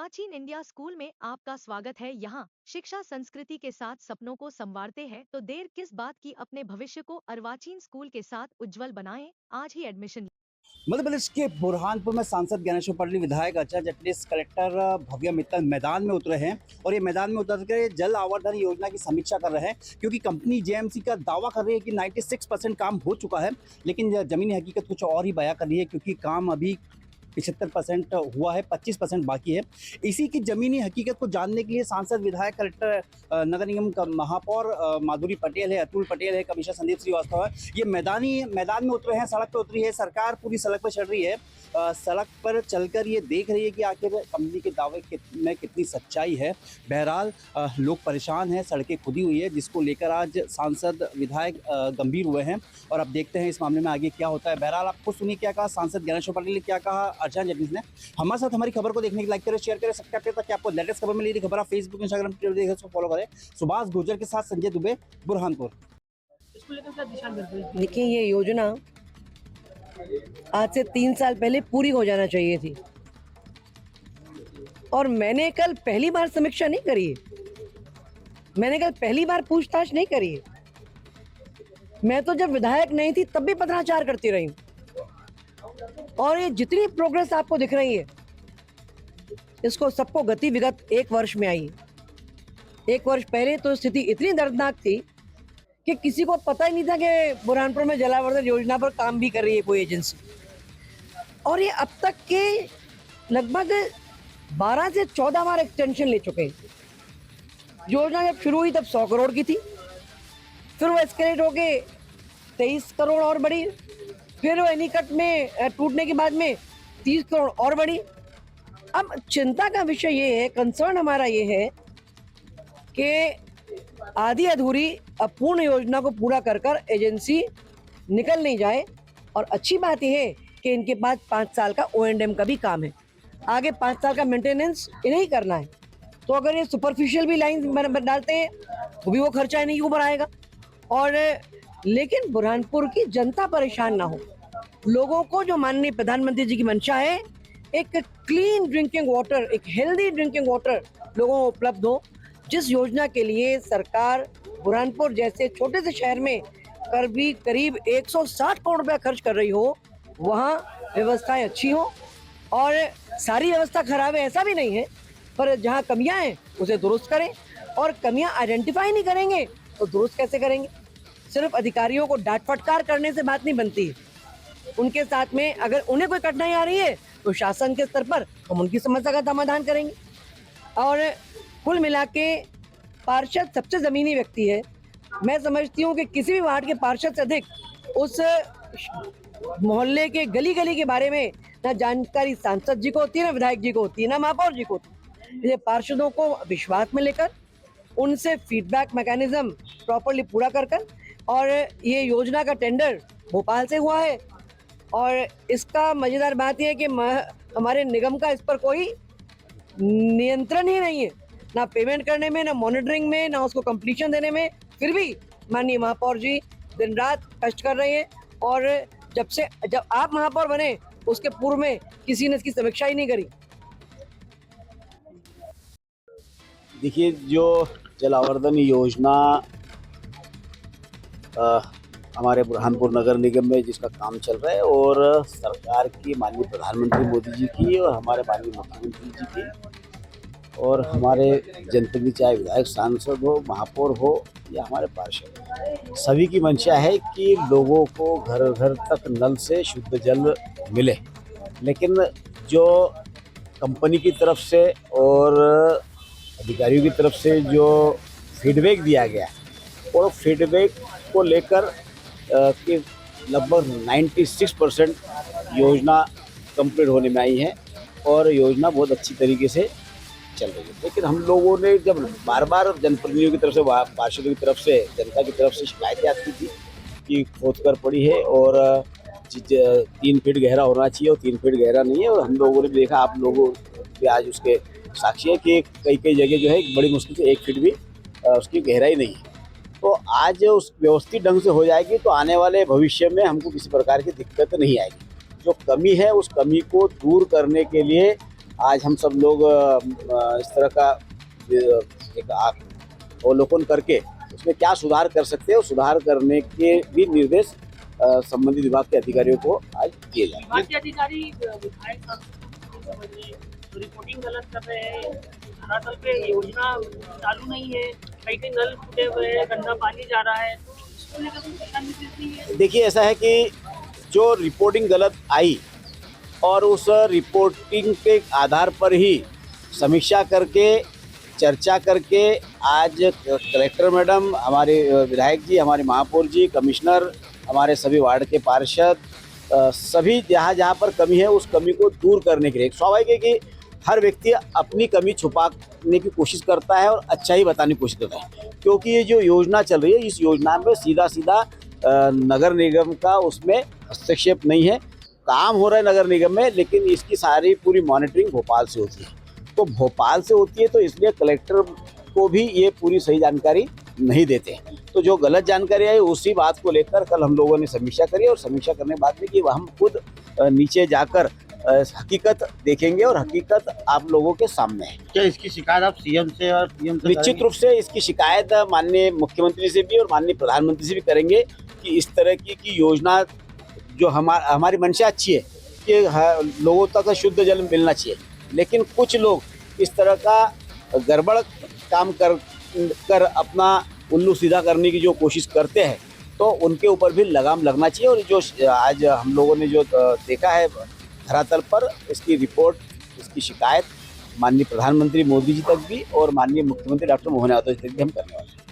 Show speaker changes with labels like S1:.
S1: अर्वाचीन India school में आपका स्वागत है। यहाँ शिक्षा संस्कृति के साथ सपनों को संवारते हैं, तो देर किस बात की, अपने भविष्य को अर्वाचीन स्कूल के साथ उज्जवल बनाएं। आज ही एडमिशन।
S2: मध्य प्रदेश के बुरहानपुर में सांसद ज्ञानेश्वर पाटिल, विधायक अर्चना जटनीस, कलेक्टर भव्या मित्तल मैदान में उतरे हैं और ये मैदान में उतर कर जल आवर्धन योजना की समीक्षा कर रहे हैं, क्योंकि कंपनी जेएमसी का दावा कर रही है कि 96% काम हो चुका है, लेकिन जमीनी हकीकत कुछ और ही बयां कर रही है, क्योंकि काम अभी 75% हुआ है, 25% बाकी है। इसी की जमीनी हकीकत को जानने के लिए सांसद, विधायक, कलेक्टर, नगर निगम का महापौर माधुरी पटेल है, अतुल पटेल है, कमिश्नर संदीप श्रीवास्तव है, ये मैदान में उतरे हैं, सड़क पर उतरी है। सरकार पूरी सड़क पर चल रही है, सड़क पर चलकर ये देख रही है कि आखिर कंपनी के दावे में कितनी सच्चाई है। बहरहाल लोग परेशान हैं, सड़कें खुदी हुई है, जिसको लेकर आज सांसद, विधायक गंभीर हुए हैं और अब देखते हैं इस मामले में आगे क्या होता है। बहरहाल आपको सुनिए क्या कहा सांसद ज्ञानेश्वर पाटिल ने, क्या कहा अर्चना जटनीस ने। हमारे साथ हमारी खबर को देखने के लिए लाइक करें, शेयर करें, सब्सक्राइब करें, ताकि आपको लेटेस्ट खबर मिले। खबर आप फेसबुक, इंस्टाग्राम, ट्विटर देखें, उसको फॉलो करें। सुभाष गुर्जर के साथ संजय दुबे, बुरहानपुर।
S3: देखिए, ये योजना आज से 3 साल पहले पूरी हो जाना चाहिए थी और मैंने कल पहली बार समीक्षा नहीं करी है, मैंने कल पहली बार पूछताछ नहीं करी है। मैं तो जब विधायक नहीं थी तब भी पत्राचार करती रही और ये जितनी प्रोग्रेस आपको दिख रही है, इसको सबको गति विगत 1 वर्ष में आई। 1 वर्ष पहले तो स्थिति इतनी दर्दनाक थी कि किसी को पता ही नहीं था कि बुरहानपुर में जलावर्धन योजना पर काम भी कर रही है कोई एजेंसी। और ये अब तक के लगभग 12 से 14 बार एक्सटेंशन ले चुके हैं। योजना जब शुरू हुई तब 100 करोड़ की थी, फिर वो एस्केलेट होके 23 करोड़ और बढ़ी, फिर वो एनीकट में टूटने के बाद में 30 करोड़ और बढ़ी। अब चिंता का विषय ये है, कंसर्न हमारा ये है कि आधी अधूरी अपूर्ण योजना को पूरा कर कर एजेंसी निकल नहीं जाए। और अच्छी बात यह है कि इनके पास 5 साल का O&M का भी काम है, आगे 5 साल का मेंटेनेंस इन्हें ही करना है। तो अगर ये सुपरफिशियल भी लाइन डालते हैं तो भी वो खर्चा नहीं ऊपर आएगा। और लेकिन बुरहानपुर की जनता परेशान ना हो। लोगों को जो माननीय प्रधानमंत्री जी की मंशा है, एक क्लीन ड्रिंकिंग वाटर, एक हेल्दी ड्रिंकिंग वाटर लोगों को उपलब्ध हो, जिस योजना के लिए सरकार बुरहानपुर जैसे छोटे से शहर में करीब 160 करोड़ रुपया खर्च कर रही हो, वहाँ व्यवस्थाएं अच्छी हो। और सारी व्यवस्था खराब है ऐसा भी नहीं है, पर जहाँ कमियां हैं उसे दुरुस्त करें। और कमियां आइडेंटिफाई नहीं करेंगे तो दुरुस्त कैसे करेंगे? सिर्फ अधिकारियों को डांट फटकार करने से बात नहीं बनती। उनके साथ में अगर उन्हें कोई कठिनाई आ रही है तो शासन के स्तर पर हम उनकी समस्या का समाधान करेंगे। और कुल मिला के पार्षद सबसे ज़मीनी व्यक्ति है। मैं समझती हूँ कि किसी भी वार्ड के पार्षद से अधिक उस मोहल्ले के गली गली के बारे में ना जानकारी सांसद जी को होती है, ना विधायक जी को होती है, ना महापौर जी को होती है। ये पार्षदों को विश्वास में लेकर उनसे फीडबैक मैकेनिज्म प्रॉपरली पूरा कर और ये योजना का टेंडर भोपाल से हुआ है। और इसका मज़ेदार बात यह है कि हमारे निगम का इस पर कोई नियंत्रण ही नहीं है, ना पेमेंट करने में, ना मॉनिटरिंग में, ना उसको कंप्लीशन देने में। फिर भी माननीय महापौर जी दिन रात कष्ट कर रहे हैं। और जब आप महापौर बने उसके पूर्व में किसी ने इसकी समीक्षा ही नहीं करी।
S4: देखिए, जो जल आवर्धन योजना हमारे बुरहानपुर नगर निगम में जिसका काम चल रहा है, और सरकार की, माननीय प्रधानमंत्री मोदी जी की और हमारे माननीय मुख्यमंत्री जी की और हमारे जनप्रतिनिधि, चाहे विधायक, सांसद हो, महापौर हो या हमारे पार्षद, सभी की मंशा है कि लोगों को घर घर तक नल से शुद्ध जल मिले। लेकिन जो कंपनी की तरफ से और अधिकारियों की तरफ से जो फीडबैक दिया गया, और फीडबैक को लेकर कि लगभग 96% योजना कंप्लीट होने में आई है और योजना बहुत अच्छी तरीके से चल रही है। लेकिन हम लोगों ने जब बार बार जनप्रतिनिधियों की तरफ से, पार्षदों की तरफ से, जनता की तरफ से शिकायतें आती थी कि खोद कर पड़ी है और 3 फीट गहरा होना चाहिए और 3 फीट गहरा नहीं है। और हम लोगों ने देखा, आप लोगों भी आज उसके साक्षी है कि कई जगह जो है बड़ी मुश्किल से 1 फीट भी उसकी गहराई नहीं है। तो आज उस व्यवस्थित ढंग से हो जाएगी तो आने वाले भविष्य में हमको किसी प्रकार की दिक्कत नहीं आएगी। जो कमी है उस कमी को दूर करने के लिए आज हम सब लोग इस तरह का एक अवलोकन करके उसमें क्या सुधार कर सकते हैं और सुधार करने के भी निर्देश संबंधित विभाग के अधिकारियों को आज दिए जाएंगे।
S5: विभाग के अधिकारी विधायक सांसद रिपोर्टिंग गलत कर रहे हैं, धरातल पे योजना चालू नहीं है, कहीं कहीं नल फूटे हुए हैं, गंदा पानी जा रहा है, तो इसको लेकर कोई दिशा निर्देश नहीं है।
S4: देखिए, ऐसा है कि जो रिपोर्टिंग गलत आई और उस रिपोर्टिंग के आधार पर ही समीक्षा करके चर्चा करके आज कलेक्टर मैडम, हमारे विधायक जी, हमारे महापौर जी, कमिश्नर, हमारे सभी वार्ड के पार्षद, सभी जहाँ जहाँ पर कमी है उस कमी को दूर करने के लिए स्वाभाविक है कि हर व्यक्ति अपनी कमी छुपाने की कोशिश करता है और अच्छा ही बताने की कोशिश करता है, क्योंकि ये जो योजना चल रही है इस योजना में सीधा सीधा नगर निगम का उसमें हस्तक्षेप नहीं है। काम हो रहा है नगर निगम में, लेकिन इसकी सारी पूरी मॉनिटरिंग भोपाल से होती है। तो भोपाल से होती है तो इसलिए कलेक्टर को भी ये पूरी सही जानकारी नहीं देते। तो जो गलत जानकारी आई उसी बात को लेकर कल हम लोगों ने समीक्षा करी और समीक्षा करने के बाद में कि हम खुद नीचे जाकर हकीकत देखेंगे और हकीकत आप लोगों के सामने है।
S6: क्या इसकी शिकायत आप सीएम से और पीएम से
S4: निश्चित रूप से इसकी शिकायत माननीय मुख्यमंत्री से भी और माननीय प्रधानमंत्री से भी करेंगे कि इस तरह की योजना जो हमारी मंशा अच्छी है कि लोगों तक शुद्ध जल मिलना चाहिए, लेकिन कुछ लोग इस तरह का गड़बड़ काम कर अपना उल्लू सीधा करने की जो कोशिश करते हैं तो उनके ऊपर भी लगाम लगना चाहिए। और जो आज हम लोगों ने जो देखा है धरातल पर, इसकी रिपोर्ट, इसकी शिकायत माननीय प्रधानमंत्री मोदी जी तक भी और माननीय मुख्यमंत्री डॉक्टर मोहन यादव जी तक भी हम करने वाले हैं।